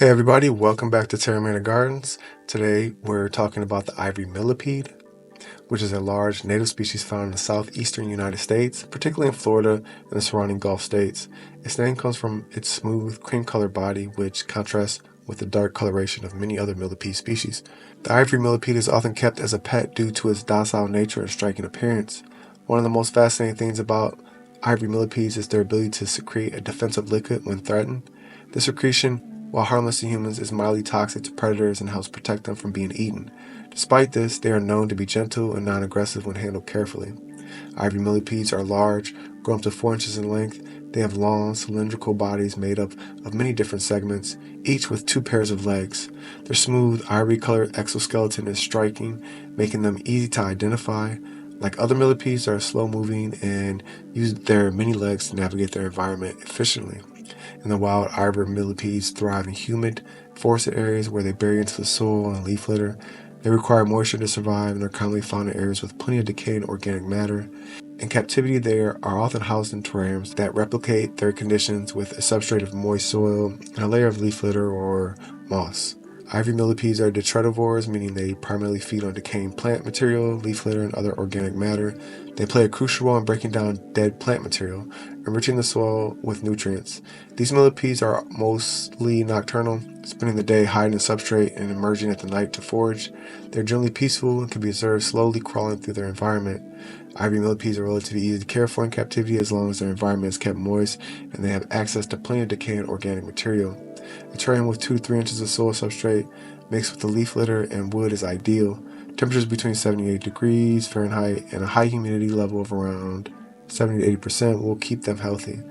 Hey everybody, welcome back to Terra Mater Gardens. Today we're talking about the Ivory Millipede, which is a large native species found in the southeastern United States, particularly in Florida and the surrounding Gulf states. Its name comes from its smooth, cream-colored body, which contrasts with the dark coloration of many other millipede species. The Ivory Millipede is often kept as a pet due to its docile nature and striking appearance. One of the most fascinating things about Ivory Millipedes is their ability to secrete a defensive liquid when threatened. This secretion, while harmless to humans, is mildly toxic to predators and helps protect them from being eaten. Despite this, they are known to be gentle and non-aggressive when handled carefully. Ivory millipedes are large, grow up to 4 inches in length. They have long, cylindrical bodies made up of many different segments, each with 2 pairs of legs. Their smooth, ivory-colored exoskeleton is striking, making them easy to identify. Like other millipedes, they are slow-moving and use their many legs to navigate their environment efficiently. In the wild, Ivory millipedes thrive in humid, forested areas where they bury into the soil and leaf litter. They require moisture to survive and are commonly found in areas with plenty of decaying organic matter. In captivity, they are often housed in terrariums that replicate their conditions with a substrate of moist soil and a layer of leaf litter or moss. Ivory millipedes are detritivores, meaning they primarily feed on decaying plant material, leaf litter, and other organic matter. They play a crucial role in breaking down dead plant material, enriching the soil with nutrients. These millipedes are mostly nocturnal, spending the day hiding in substrate and emerging at the night to forage. They're generally peaceful and can be observed slowly crawling through their environment. Ivory millipedes are relatively easy to care for in captivity as long as their environment is kept moist and they have access to plenty of decaying organic material. A terrarium with 2 to 3 inches of soil substrate mixed with the leaf litter and wood is ideal. Temperatures between 78 degrees Fahrenheit and a high humidity level of around 70 to 80% will keep them healthy.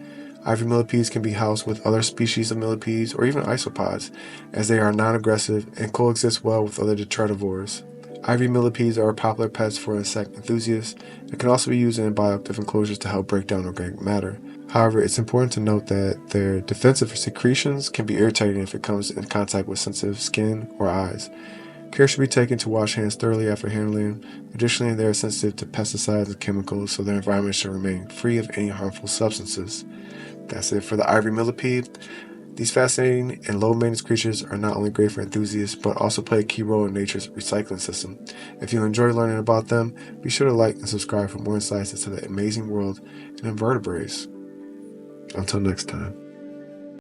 Ivory millipedes can be housed with other species of millipedes or even isopods, as they are non-aggressive and coexist well with other detritivores. Ivory millipedes are popular pets for insect enthusiasts and can also be used in bioactive enclosures to help break down organic matter. However, it's important to note that their defensive secretions can be irritating if it comes in contact with sensitive skin or eyes. Care should be taken to wash hands thoroughly after handling. Additionally, they are sensitive to pesticides and chemicals, so their environment should remain free of any harmful substances. That's it for the Ivory Millipede. These fascinating and low-maintenance creatures are not only great for enthusiasts, but also play a key role in nature's recycling system. If you enjoy learning about them, be sure to like and subscribe for more insights into the amazing world of invertebrates. Until next time.